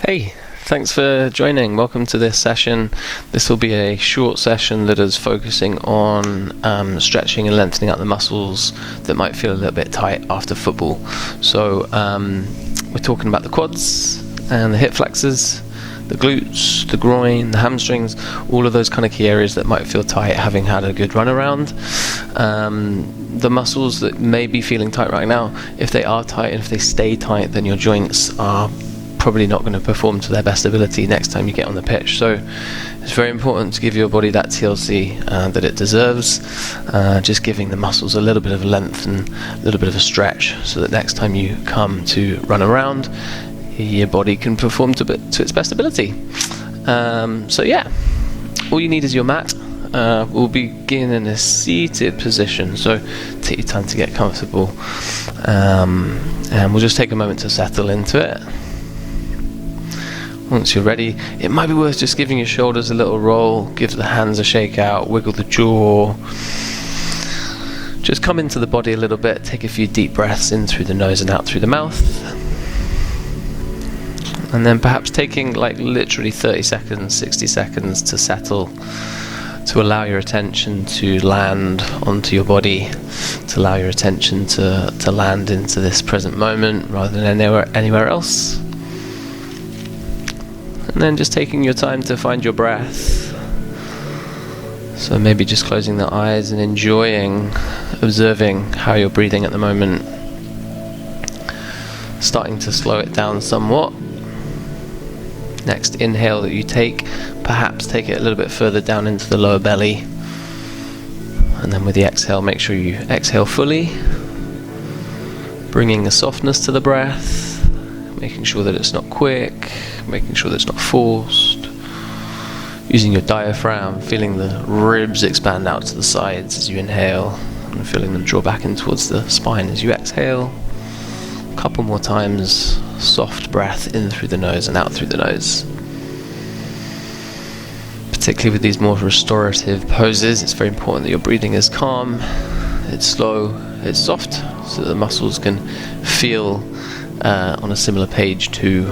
Hey, thanks for joining. Welcome to this session. This will be a short session that is focusing on stretching and lengthening out the muscles that might feel a little bit tight after football. So we're talking about the quads and the hip flexors, the glutes, the groin, the hamstrings, all of those kind of key areas that might feel tight having had a good run around. The muscles that may be feeling tight right now, if they are tight and if they stay tight, then your joints are probably not going to perform to their best ability next time you get on the pitch. So it's very important to give your body that TLC that it deserves, just giving the muscles a little bit of length and a little bit of a stretch so that next time you come to run around, your body can perform to its best ability. So yeah, all you need is your mat. We'll begin in a seated position, so take your time to get comfortable, and we'll just take a moment to settle into it. Once you're ready, it might be worth just giving your shoulders a little roll, give the hands a shake out, wiggle the jaw. Just come into the body a little bit, take a few deep breaths in through the nose and out through the mouth. And then perhaps taking like literally 30 seconds, 60 seconds to settle, to allow your attention to land onto your body, to allow your attention to land into this present moment rather than anywhere else. And then just taking your time to find your breath. So maybe just closing the eyes and observing how you're breathing at the moment. Starting to slow it down somewhat. Next inhale that you take, perhaps take it a little bit further down into the lower belly. And then with the exhale, make sure you exhale fully. Bringing a softness to the breath. Making sure that it's not quick, making sure that it's not forced. Using your diaphragm, feeling the ribs expand out to the sides as you inhale, and feeling them draw back in towards the spine as you exhale. A couple more times, soft breath in through the nose and out through the nose. Particularly with these more restorative poses, it's very important that your breathing is calm, it's slow, it's soft, so that the muscles can feel on a similar page too,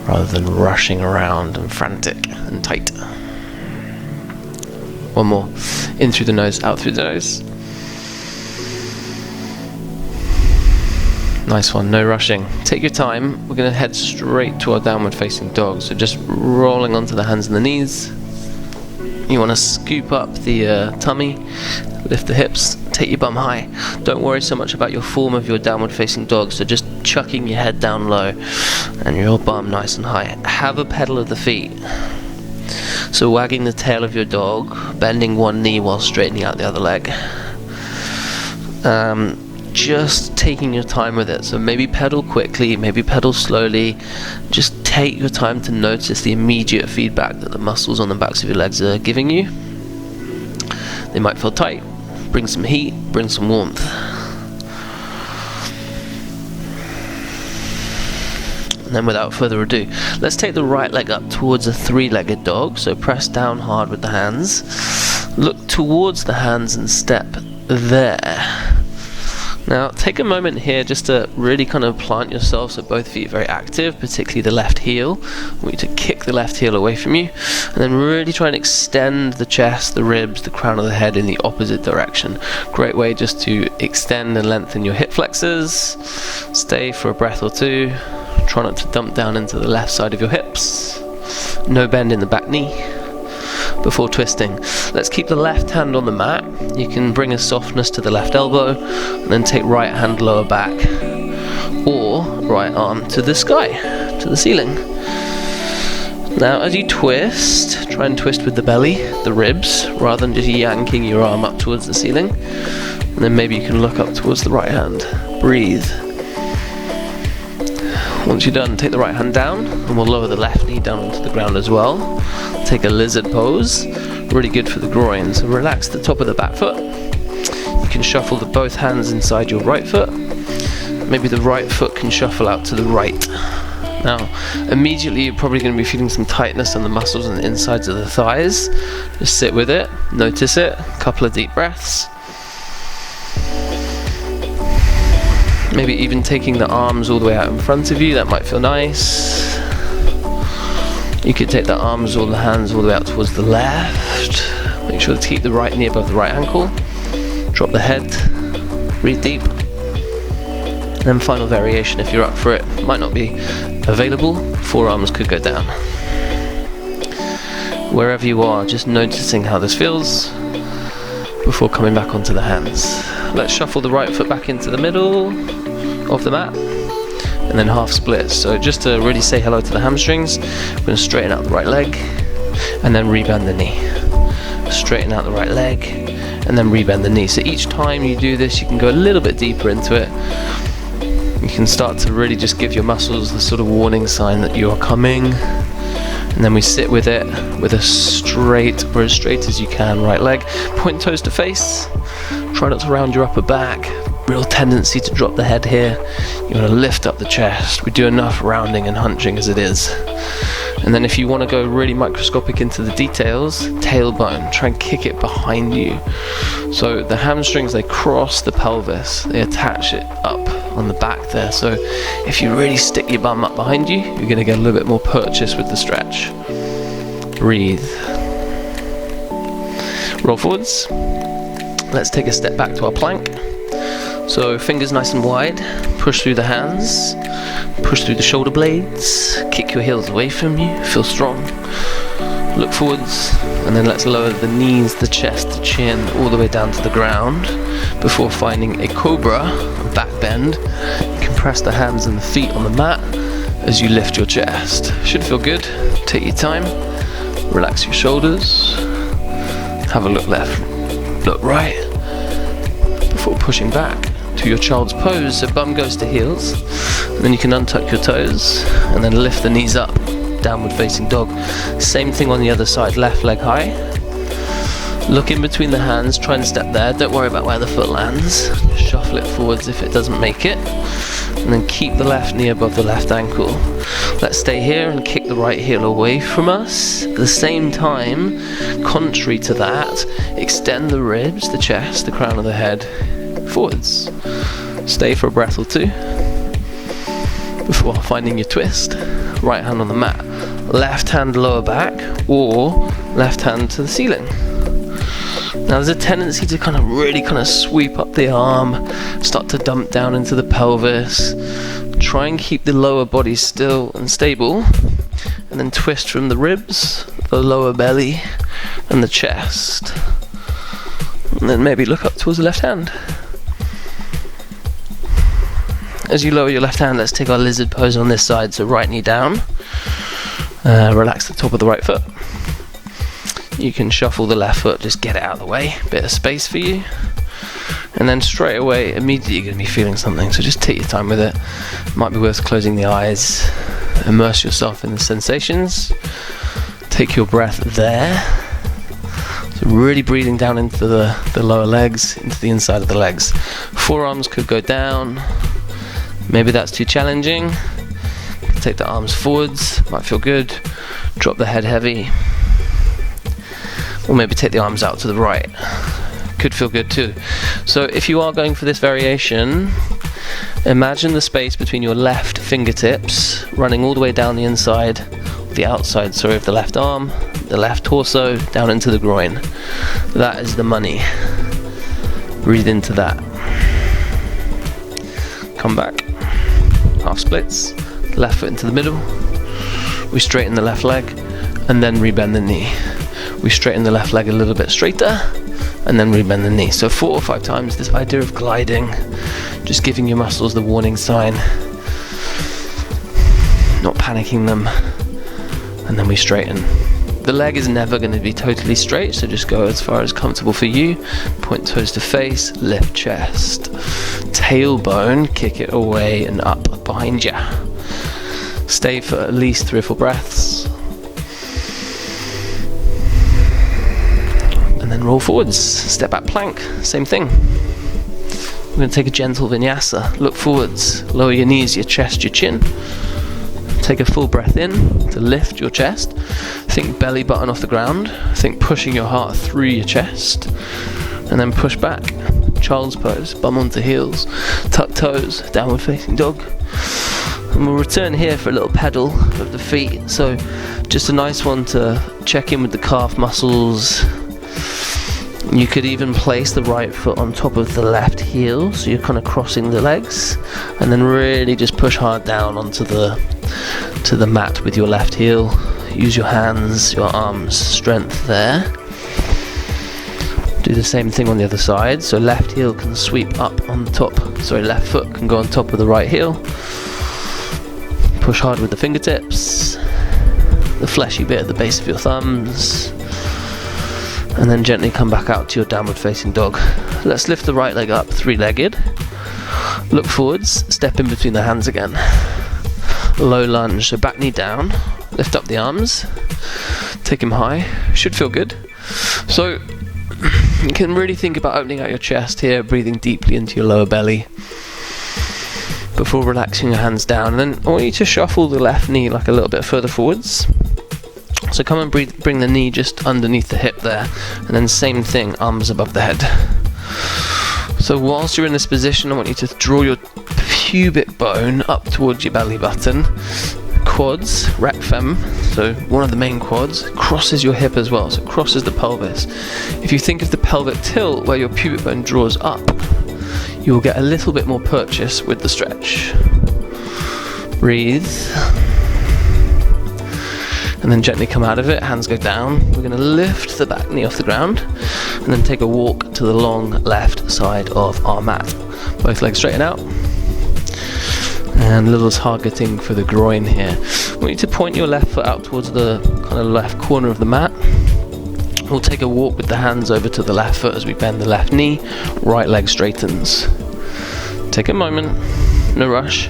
rather than rushing around and frantic and tight. One more. In through the nose, out through the nose. Nice one, no rushing. Take your time. We're going to head straight to our downward facing dog. So just rolling onto the hands and the knees. You want to scoop up the tummy, lift the hips, take your bum high. Don't worry so much about your form of your downward facing dog, so just chucking your head down low and your bum nice and high. Have a pedal of the feet. So wagging the tail of your dog, bending one knee while straightening out the other leg. Just taking your time with it. So maybe pedal quickly, maybe pedal slowly. Just take your time to notice the immediate feedback that the muscles on the backs of your legs are giving you. They might feel tight. Bring some heat, bring some warmth. And then without further ado, let's take the right leg up towards a three-legged dog. So press down hard with the hands. Look towards the hands and step there. Now take a moment here just to really kind of plant yourself so both feet are very active, particularly the left heel. I want you to kick the left heel away from you and then really try and extend the chest, the ribs, the crown of the head in the opposite direction. Great way just to extend and lengthen your hip flexors. Stay for a breath or two. Try not to dump down into the left side of your hips. No bend in the back knee. Before twisting, let's keep the left hand on the mat. You can bring a softness to the left elbow and then take right hand lower back or right arm to the sky, to the ceiling. Now as you twist, try and twist with the belly, the ribs, rather than just yanking your arm up towards the ceiling. And then maybe you can look up towards the right hand. Breathe. Once you're done, take the right hand down and we'll lower the left knee down onto the ground as well. Take a lizard pose, really good for the groin. So relax the top of the back foot. You can shuffle both hands inside your right foot. Maybe the right foot can shuffle out to the right. Now, immediately you're probably going to be feeling some tightness on the muscles on the insides of the thighs. Just sit with it, notice it, a couple of deep breaths. Maybe even taking the arms all the way out in front of you, that might feel nice. You could take the arms or the hands all the way out towards the left. Make sure to keep the right knee above the right ankle. Drop the head, breathe deep. And then final variation, if you're up for it, might not be available, forearms could go down. Wherever you are, just noticing how this feels before coming back onto the hands. Let's shuffle the right foot back into the middle of the mat, and then half splits. So just to really say hello to the hamstrings, we're going to straighten out the right leg, and then rebend the knee. Straighten out the right leg, and then rebend the knee. So each time you do this, you can go a little bit deeper into it. You can start to really just give your muscles the sort of warning sign that you are coming. And then we sit with it with a straight, or as straight as you can, right leg. Point toes to face. Try not to round your upper back. Real tendency to drop the head here. You want to lift up the chest. We do enough rounding and hunching as it is. And then if you want to go really microscopic into the details, tailbone, try and kick it behind you. So the hamstrings, they cross the pelvis, they attach it up on the back there. So if you really stick your bum up behind you, you're going to get a little bit more purchase with the stretch. Breathe. Roll forwards. Let's take a step back to our plank. So fingers nice and wide, push through the hands, push through the shoulder blades, kick your heels away from you, feel strong, look forwards, and then let's lower the knees, the chest, the chin, all the way down to the ground before finding a cobra, a back bend. You can press the hands and the feet on the mat as you lift your chest. Should feel good. Take your time, relax your shoulders, have a look left, look right, before pushing back to your child's pose. So bum goes to heels, and then you can untuck your toes and then lift the knees up, downward facing dog. Same thing on the other side, left leg high. Look in between the hands, try and step there, don't worry about where the foot lands. Shuffle it forwards if it doesn't make it, and then keep the left knee above the left ankle. Let's stay here and kick the right heel away from us. At the same time, contrary to that, extend the ribs, the chest, the crown of the head forwards. Stay for a breath or two before finding your twist. Right hand on the mat, left hand lower back, or left hand to the ceiling. Now there's a tendency to really sweep up the arm, start to dump down into the pelvis. Try and keep the lower body still and stable, and then twist from the ribs, the lower belly, and the chest. And then maybe look up towards the left hand. As you lower your left hand, let's take our lizard pose on this side. So right knee down, relax the top of the right foot. You can shuffle the left foot, just get it out of the way, bit of space for you. And then straight away, immediately you're going to be feeling something, so just take your time with it. Might be worth closing the eyes, immerse yourself in the sensations. Take your breath there. So really breathing down into the lower legs, into the inside of the legs. Forearms could go down. Maybe that's too challenging. Take the arms forwards, might feel good. Drop the head heavy. Or maybe take the arms out to the right. Could feel good too. So if you are going for this variation, imagine the space between your left fingertips running all the way down the inside, the outside, sorry, of the left arm, the left torso, down into the groin. That is the money. Breathe into that. Come back. Half splits. Left foot into the middle. We straighten the left leg and then rebend the knee. We straighten the left leg a little bit straighter and then rebend the knee. So 4 or 5 times, this idea of gliding, just giving your muscles the warning sign, not panicking them, and then we straighten. The leg is never going to be totally straight, so just go as far as comfortable for you. Point toes to face, lift chest. Tailbone, kick it away and up behind you. Stay for at least 3 or 4 breaths. And then roll forwards, step back plank, same thing. We're going to take a gentle vinyasa, look forwards, lower your knees, your chest, your chin. Take a full breath in to lift your chest. Think belly button off the ground. Think pushing your heart through your chest. and then push back, child's pose, bum onto heels, tuck toes, downward facing dog. And we'll return here for a little pedal of the feet, so just a nice one to check in with the calf muscles. You could even place the right foot on top of the left heel, so you're kind of crossing the legs, and then really just push hard down onto the mat with your left heel. Use your hands, your arms, strength there. Do the same thing on the other side, so left heel can sweep up on top, left foot can go on top of the right heel. Push hard with the fingertips, the fleshy bit at the base of your thumbs, and then gently come back out to your downward facing dog. Let's lift the right leg up, three-legged. Look forwards, step in between the hands again. Low lunge, so back knee down, lift up the arms, take him high, should feel good. So you can really think about opening out your chest here, breathing deeply into your lower belly before relaxing your hands down. And then I want you to shuffle the left knee like a little bit further forwards. So come and bring the knee just underneath the hip there, and then same thing, arms above the head. So whilst you're in this position, I want you to draw your pubic bone up towards your belly button. Quads, rec fem, so one of the main quads, crosses your hip as well, so it crosses the pelvis. If you think of the pelvic tilt where your pubic bone draws up, you will get a little bit more purchase with the stretch. Breathe. And then gently come out of it, hands go down. We're going to lift the back knee off the ground and then take a walk to the long left side of our mat. Both legs straighten out. And a little targeting for the groin here. I want you to point your left foot out towards the kind of left corner of the mat. We'll take a walk with the hands over to the left foot as we bend the left knee, right leg straightens. Take a moment, no rush.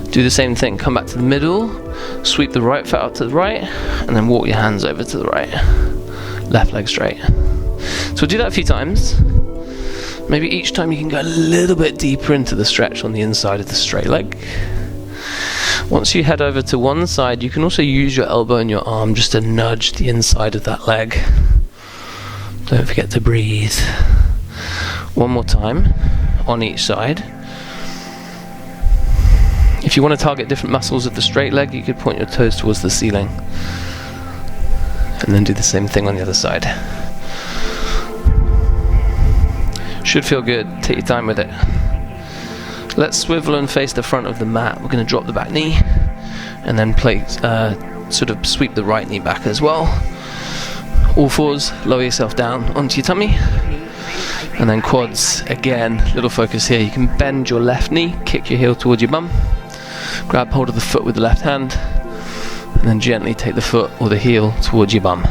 Do the same thing, come back to the middle, sweep the right foot out to the right, and then walk your hands over to the right. Left leg straight. So we'll do that a few times. Maybe each time you can go a little bit deeper into the stretch on the inside of the straight leg. Once you head over to one side, you can also use your elbow and your arm just to nudge the inside of that leg. Don't forget to breathe. One more time on each side. If you want to target different muscles of the straight leg, you could point your toes towards the ceiling. And then do the same thing on the other side. Should feel good, take your time with it. Let's swivel and face the front of the mat. We're going to drop the back knee and then sort of sweep the right knee back as well. All fours, lower yourself down onto your tummy. And then quads, again, little focus here. You can bend your left knee, kick your heel towards your bum. Grab hold of the foot with the left hand. And then gently take the foot or the heel towards your bum.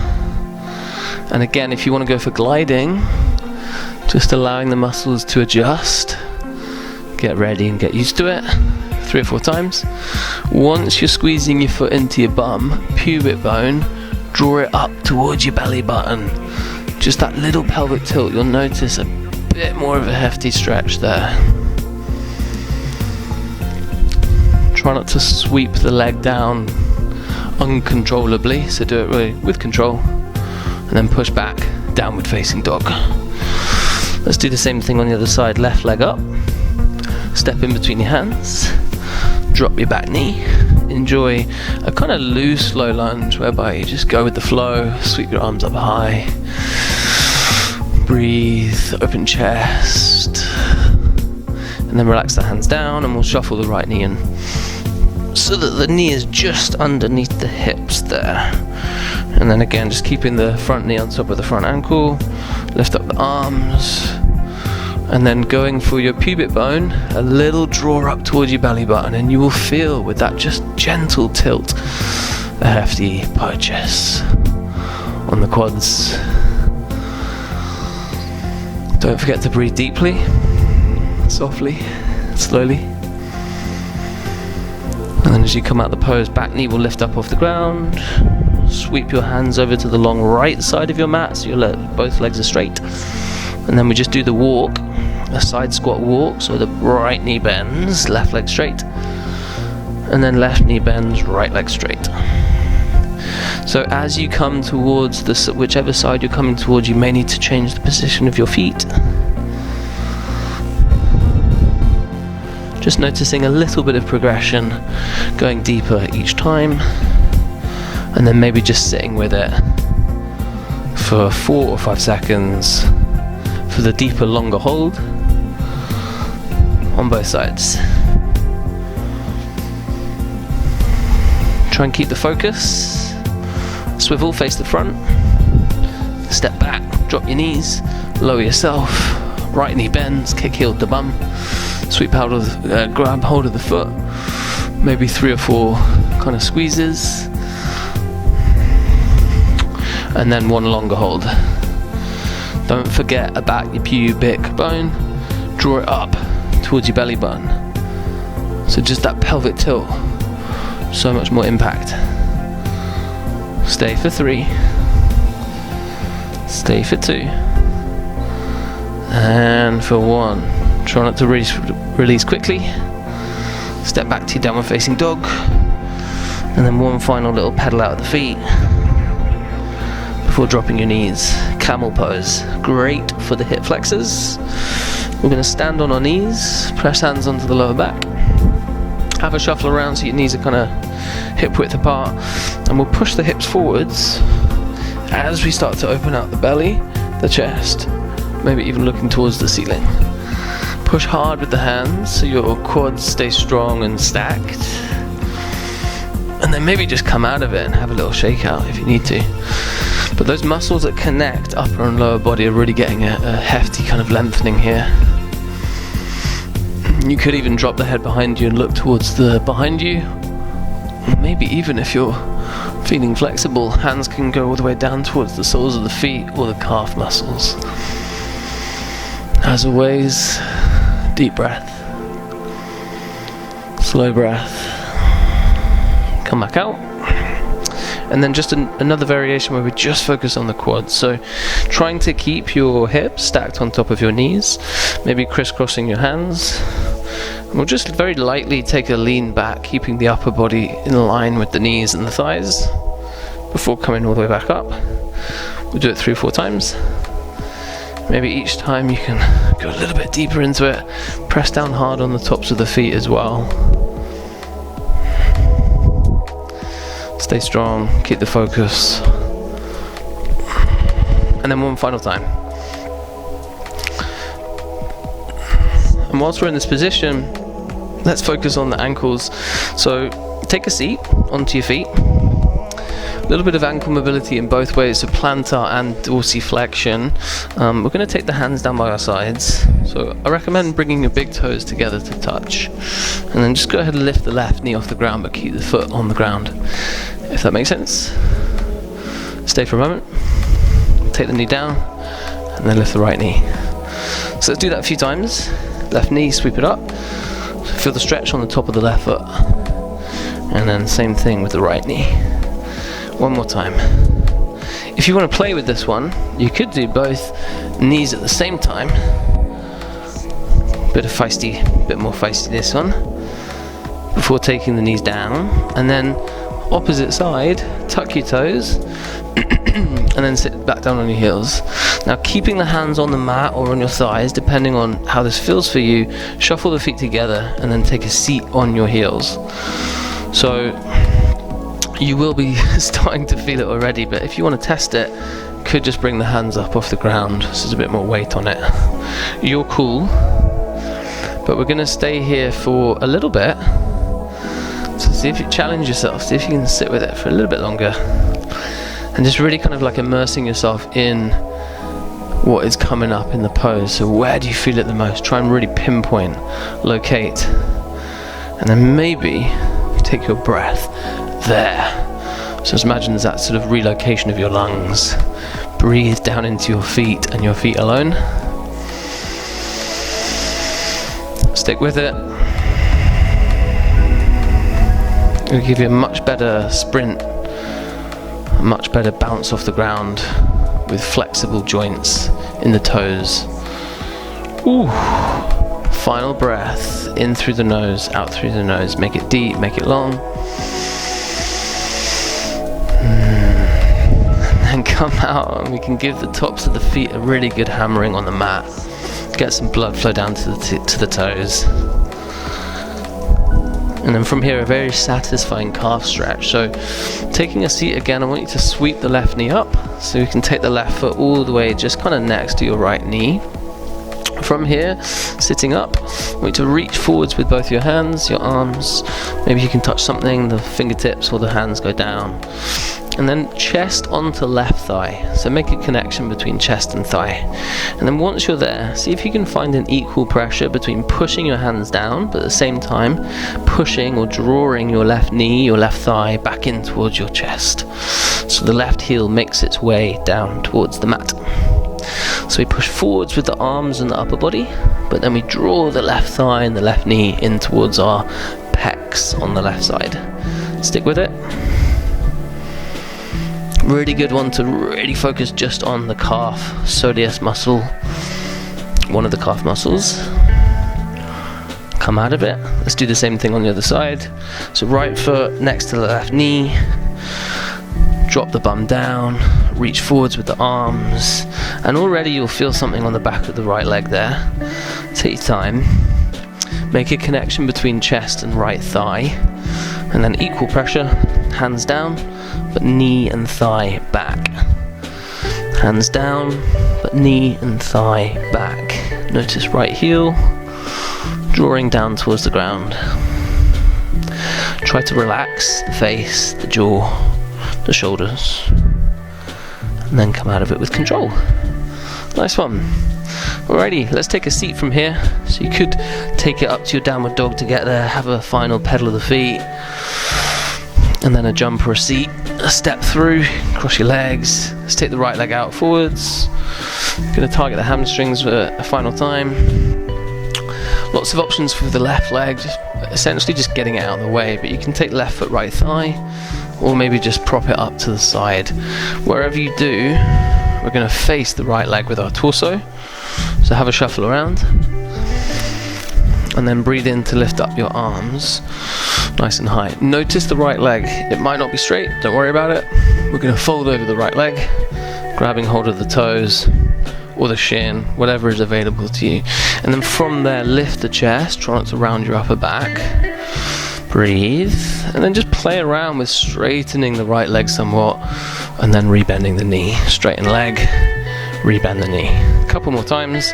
And again, if you want to go for gliding, just allowing the muscles to adjust. Get ready and get used to it. 3 or 4 times. Once you're squeezing your foot into your bum, pubic bone, draw it up towards your belly button. Just that little pelvic tilt, you'll notice a bit more of a hefty stretch there. Try not to sweep the leg down uncontrollably, so do it really with control. And then push back, downward facing dog. Let's do the same thing on the other side. Left leg up, step in between your hands, drop your back knee. Enjoy a kind of loose low lunge whereby you just go with the flow, sweep your arms up high, breathe, open chest, and then relax the hands down, and we'll shuffle the right knee in so that the knee is just underneath the hips there. And then again, just keeping the front knee on top of the front ankle, lift up the arms, and then going for your pubic bone, a little draw up towards your belly button, and you will feel with that just gentle tilt a hefty purchase on the quads. Don't forget to breathe deeply, softly, slowly. And then as you come out the pose, back knee will lift up off the ground. Sweep your hands over to the long right side of your mat so both legs are straight. And then we just do the walk, a side squat walk, so the right knee bends, left leg straight. And then left knee bends, right leg straight. So as you come towards whichever side you're coming towards, you may need to change the position of your feet. Just noticing a little bit of progression, going deeper each time, and then maybe just sitting with it for 4 or 5 seconds for the deeper, longer hold on both sides. Try and keep the focus. Swivel, face the front. Step back, drop your knees, lower yourself. Right knee bends, kick heel to bum. Sweep out of, grab hold of the foot. Maybe 3 or 4 kind of squeezes. And then one longer hold. Don't forget about your pubic bone. Draw it up towards your belly button. So just that pelvic tilt. So much more impact. Stay for 3. Stay for 2. And for 1. Try not to release quickly. Step back to your downward facing dog. And then one final little pedal out of the feet before dropping your knees. Camel pose. Great for the hip flexors. We're going to stand on our knees, press hands onto the lower back. Have a shuffle around so your knees are kind of hip width apart, and we'll push the hips forwards as we start to open out the belly, the chest, maybe even looking towards the ceiling. Push hard with the hands so your quads stay strong and stacked, and then maybe just come out of it and have a little shake out if you need to. But those muscles that connect upper and lower body are really getting a hefty kind of lengthening here. You could even drop the head behind you and look towards the behind you. Maybe even if you're feeling flexible, hands can go all the way down towards the soles of the feet or the calf muscles. As always, deep breath, slow breath, come back out. And then just another variation where we just focus on the quads. So trying to keep your hips stacked on top of your knees, maybe crisscrossing your hands. And we'll just very lightly take a lean back, keeping the upper body in line with the knees and the thighs before coming all the way back up. We'll do it 3 or 4 times. Maybe each time you can go a little bit deeper into it. Press down hard on the tops of the feet as well. Stay strong, keep the focus. And then one final time. And whilst we're in this position, let's focus on the ankles. So take a seat onto your feet. A little bit of ankle mobility in both ways, so plantar and dorsiflexion. We're going to take the hands down by our sides. So I recommend bringing your big toes together to touch. And then just go ahead and lift the left knee off the ground, but keep the foot on the ground. If that makes sense. Stay for a moment. Take the knee down, and then lift the right knee. So let's do that a few times. Left knee, sweep it up. Feel the stretch on the top of the left foot. And then same thing with the right knee. One more time. If you want to play with this one, you could do both knees at the same time. Bit more feisty this one. Before taking the knees down, and then opposite side, tuck your toes, and then sit back down on your heels. Now keeping the hands on the mat or on your thighs, depending on how this feels for you, shuffle the feet together and then take a seat on your heels. So you will be starting to feel it already, but if you want to test it, could just bring the hands up off the ground so there's a bit more weight on it. You're cool, but we're going to stay here for a little bit. So see if you challenge yourself, see if you can sit with it for a little bit longer, and just really kind of like immersing yourself in what is coming up in the pose. So where do you feel it the most? Try and really pinpoint, locate, and then maybe take your breath there. So just imagine there's that sort of relocation of your lungs. Breathe down into your feet and your feet alone. Stick with it. It'll give you a much better sprint, a much better bounce off the ground with flexible joints in the toes. Ooh. Final breath, in through the nose, out through the nose. Make it deep, make it long. come out and we can give the tops of the feet a really good hammering on the mat. Get some blood flow down to the toes. And then from here, a very satisfying calf stretch. So taking a seat again, I want you to sweep the left knee up. So you can take the left foot all the way just kind of next to your right knee. From here, sitting up, I want you to reach forwards with both your hands, your arms. Maybe you can touch something, the fingertips or the hands go down. And then chest onto left thigh. So make a connection between chest and thigh. And then once you're there, see if you can find an equal pressure between pushing your hands down, but at the same time, pushing or drawing your left knee, your left thigh back in towards your chest. So the left heel makes its way down towards the mat. So we push forwards with the arms and the upper body, but then we draw the left thigh and the left knee in towards our pecs on the left side. Stick with it. Really good one to really focus just on the calf soleus muscle, one of the calf muscles. Come out of it. Let's do the same thing on the other side. So right foot next to the left knee, drop the bum down, reach forwards with the arms, and already you'll feel something on the back of the right leg there. Take your time. Make a connection between chest and right thigh, and then equal pressure, hands down, but knee and thigh back. Hands down, but knee and thigh back. Notice right heel, drawing down towards the ground. Try to relax the face, the jaw, the shoulders, and then come out of it with control. Nice one. Alrighty, let's take a seat from here. So you could take it up to your downward dog to get there, have a final pedal of the feet, and then a jump or a seat, a step through, cross your legs. Let's take the right leg out forwards. Going to target the hamstrings for a final time. Lots of options for the left leg, essentially just getting it out of the way, but you can take left foot, right thigh, or maybe just prop it up to the side. Wherever you do, we're going to face the right leg with our torso. So have a shuffle around, and then breathe in to lift up your arms nice and high. Notice the right leg. It might not be straight, don't worry about it. We're going to fold over the right leg, grabbing hold of the toes or the shin, whatever is available to you. And then from there, lift the chest, try not to round your upper back. Breathe, and then just play around with straightening the right leg somewhat, and then rebending the knee. Straighten leg, rebend the knee. A couple more times,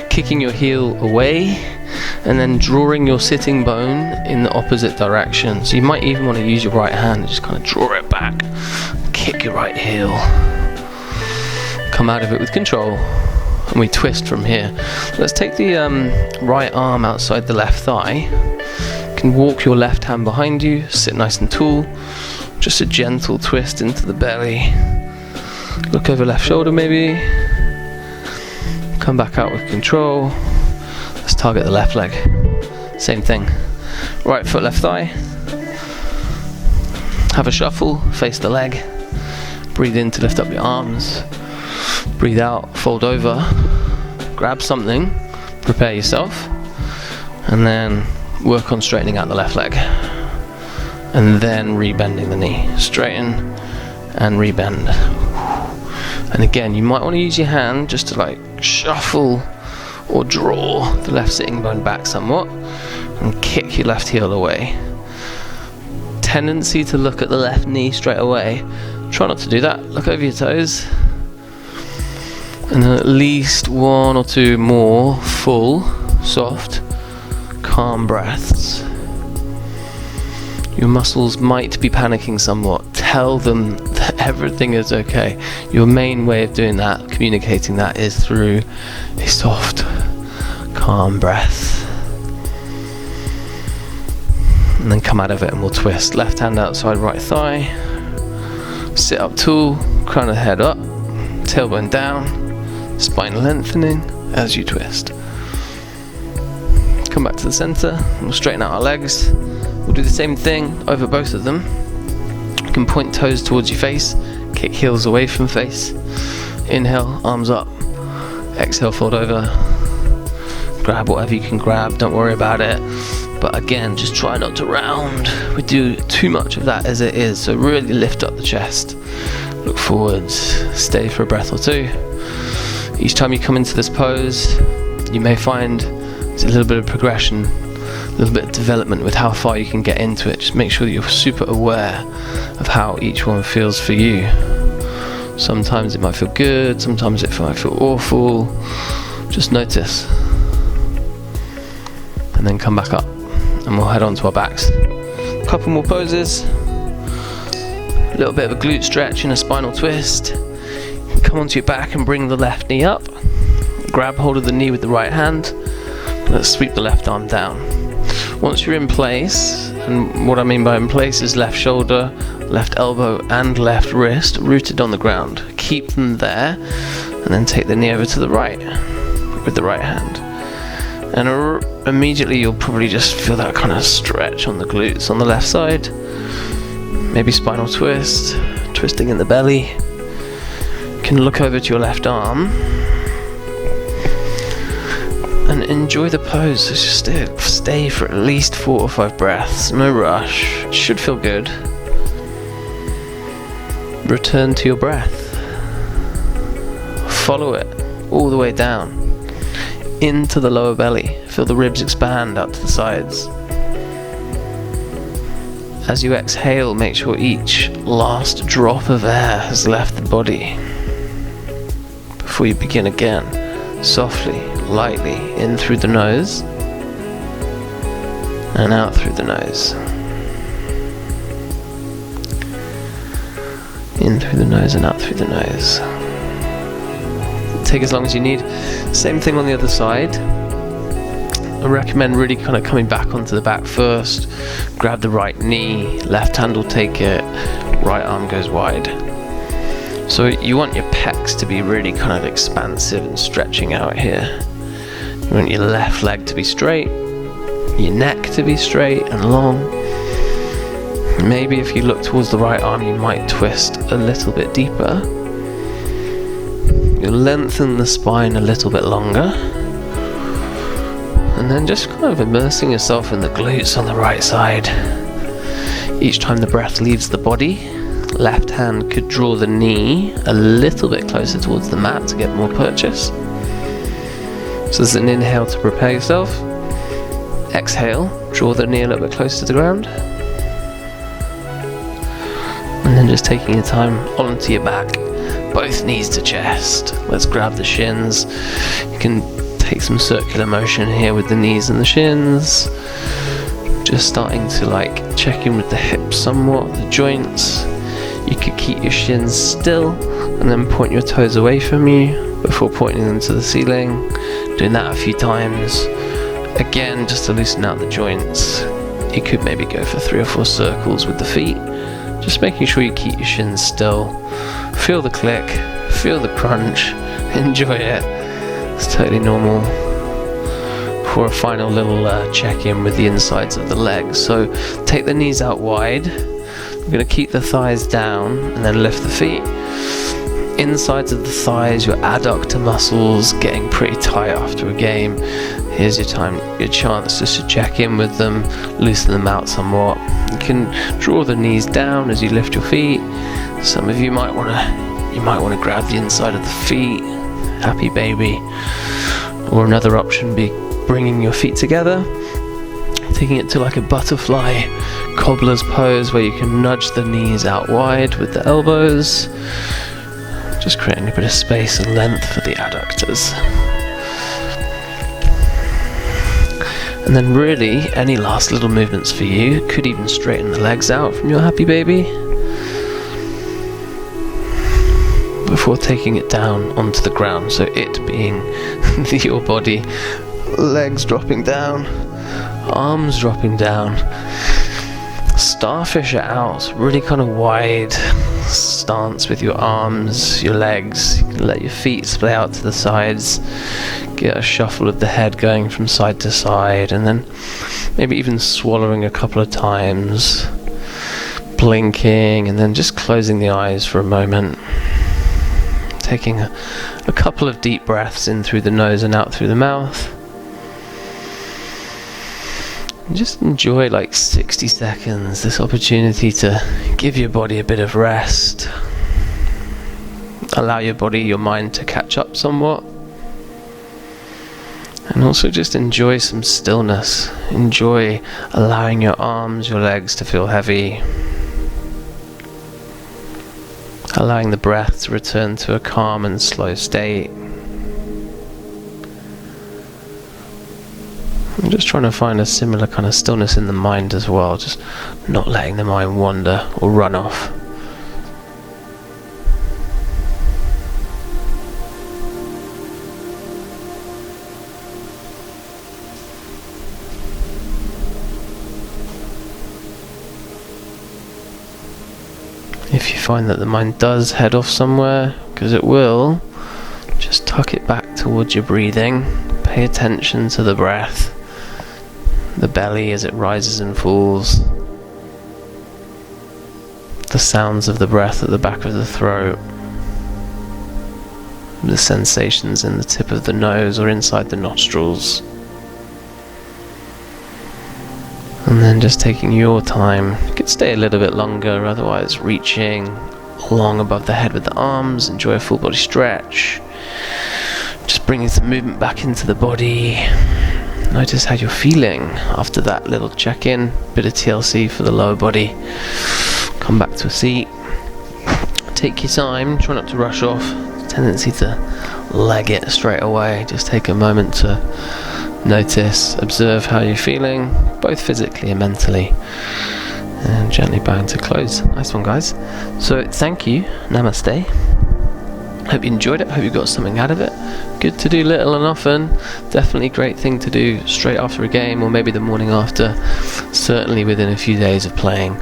kicking your heel away, and then drawing your sitting bone in the opposite direction. So you might even want to use your right hand and just kind of draw it back. Kick your right heel. Come out of it with control, and we twist from here. Let's take the right arm outside the left thigh. You can walk your left hand behind you, sit nice and tall. Just a gentle twist into the belly. Look over left shoulder maybe. Come back out with control. Let's target the left leg. Same thing. Right foot, left thigh. Have a shuffle, face the leg. Breathe in to lift up your arms. Breathe out, fold over. Grab something, prepare yourself, and then work on straightening out the left leg. And then rebending the knee. Straighten and rebend. And again, you might want to use your hand just to like shuffle or draw the left sitting bone back somewhat and kick your left heel away. Tendency to look at the left knee straight away. Try not to do that. Look over your toes. And then at least one or two more full, soft, calm breaths. Your muscles might be panicking somewhat. Tell them that everything is okay. Your main way of doing that, communicating that, is through a soft, calm breath. And then come out of it and we'll twist. Left hand outside right thigh. Sit up tall, crown of the head up, tailbone down, spine lengthening as you twist. Come back to the center, and we'll straighten out our legs. We'll do the same thing over both of them. You can point toes towards your face, kick heels away from face. Inhale, arms up. Exhale, fold over. Grab whatever you can grab, don't worry about it. But again, just try not to round. We do too much of that as it is, so really lift up the chest. look forwards, stay for a breath or two. Each time you come into this pose, you may find there's a little bit of progression, a little bit of development with how far you can get into it. Just make sure that you're super aware of how each one feels for you. Sometimes it might feel good, sometimes it might feel awful. Just notice. And then come back up and we'll head on to our backs. A couple more poses. A little bit of a glute stretch and a spinal twist. Come onto your back and bring the left knee up. Grab hold of the knee with the right hand. Let's sweep the left arm down. Once you're in place, and what I mean by in place is left shoulder, left elbow and left wrist rooted on the ground. Keep them there and then take the knee over to the right with the right hand. And immediately you'll probably just feel that kind of stretch on the glutes on the left side. Maybe spinal twist, twisting in the belly. You can look over to your left arm and enjoy the pose. Just stay for at least 4 or 5 breaths. No rush. It should feel good. Return to your breath. Follow it all the way down into the lower belly. Feel the ribs expand out to the sides. As you exhale, make sure each last drop of air has left the body. Before you begin again, softly, lightly, in through the nose and out through the nose. In through the nose and out through the nose. Take as long as you need. Same thing on the other side. I recommend really kind of coming back onto the back first. Grab the right knee, left hand will take it, right arm goes wide. So you want your pecs to be really kind of expansive and stretching out here. You want your left leg to be straight, your neck to be straight and long. Maybe if you look towards the right arm, you might twist a little bit deeper. You'll lengthen the spine a little bit longer. And then just kind of immersing yourself in the glutes on the right side. Each time the breath leaves the body, left hand could draw the knee a little bit closer towards the mat to get more purchase. So there's an inhale to prepare yourself. Exhale, draw the knee a little bit closer to the ground. And then just taking your time onto your back, both knees to chest. Let's grab the shins. You can take some circular motion here with the knees and the shins. Just starting to check in with the hips somewhat, the joints. You could keep your shins still and then point your toes away from you before pointing them to the ceiling. Doing that a few times. Again, just to loosen out the joints. You could maybe go for 3 or 4 circles with the feet. Just making sure you keep your shins still. Feel the click, feel the crunch, enjoy it. It's totally normal. For a final little check-in with the insides of the legs. So take the knees out wide. We're going to keep the thighs down and then lift the feet. Insides of the thighs, your adductor muscles getting pretty tight after a game. Here's your time, your chance just to check in with them, loosen them out somewhat. You can draw the knees down as you lift your feet. Some of you might want to grab the inside of the feet. Happy baby. Or another option be bringing your feet together, taking it to like a butterfly cobbler's pose where you can nudge the knees out wide with the elbows, just creating a bit of space and length for the adductors. And then really any last little movements for you. Could even straighten the legs out from your happy baby before taking it down onto the ground, so it being your body, legs dropping down, arms dropping down. Starfish it out, really kind of wide stance with your arms, your legs. You can let your feet splay out to the sides, get a shuffle of the head going from side to side, and then maybe even swallowing a couple of times, blinking, and then just closing the eyes for a moment. Taking a couple of deep breaths in through the nose and out through the mouth. And just enjoy 60 seconds, this opportunity to give your body a bit of rest. allow your body, your mind to catch up somewhat. And also just enjoy some stillness. Enjoy allowing your arms, your legs to feel heavy. Allowing the breath to return to a calm and slow state. I'm just trying to find a similar kind of stillness in the mind as well. Just not letting the mind wander or run off. If you find that the mind does head off somewhere, because it will, just tuck it back towards your breathing. Pay attention to the breath, the belly as it rises and falls, the sounds of the breath at the back of the throat, the sensations in the tip of the nose or inside the nostrils. And then just taking your time. You could stay a little bit longer, otherwise reaching long above the head with the arms. Enjoy a full body stretch. Just bringing some movement back into the body. Notice how you're feeling after that little check-in. Bit of TLC for the lower body. Come back to a seat. Take your time. Try not to rush off. Tendency to leg it straight away. Just take a moment to notice, observe how you're feeling, both physically and mentally, and gently bowing to close. Nice one, guys. So thank you, namaste. Hope you enjoyed it, hope you got something out of it. Good to do little and often. Definitely great thing to do straight after a game, or maybe the morning after, certainly within a few days of playing.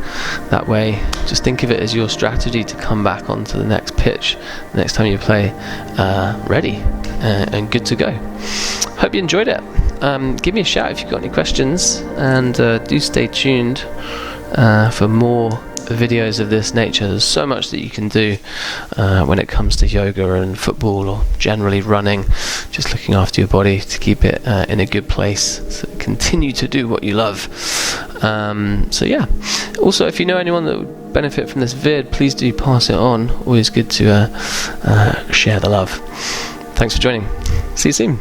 That way, just think of it as your strategy to come back onto the next pitch next time you play, ready and good to go. Hope you enjoyed it. Give me a shout if you've got any questions, and do stay tuned for more videos of this nature. There's so much that you can do when it comes to yoga and football, or generally running, just looking after your body to keep it in a good place, so continue to do what you love. So yeah, also if you know anyone that would benefit from this vid, please do pass it on. Always good to share the love. Thanks for joining. See you soon.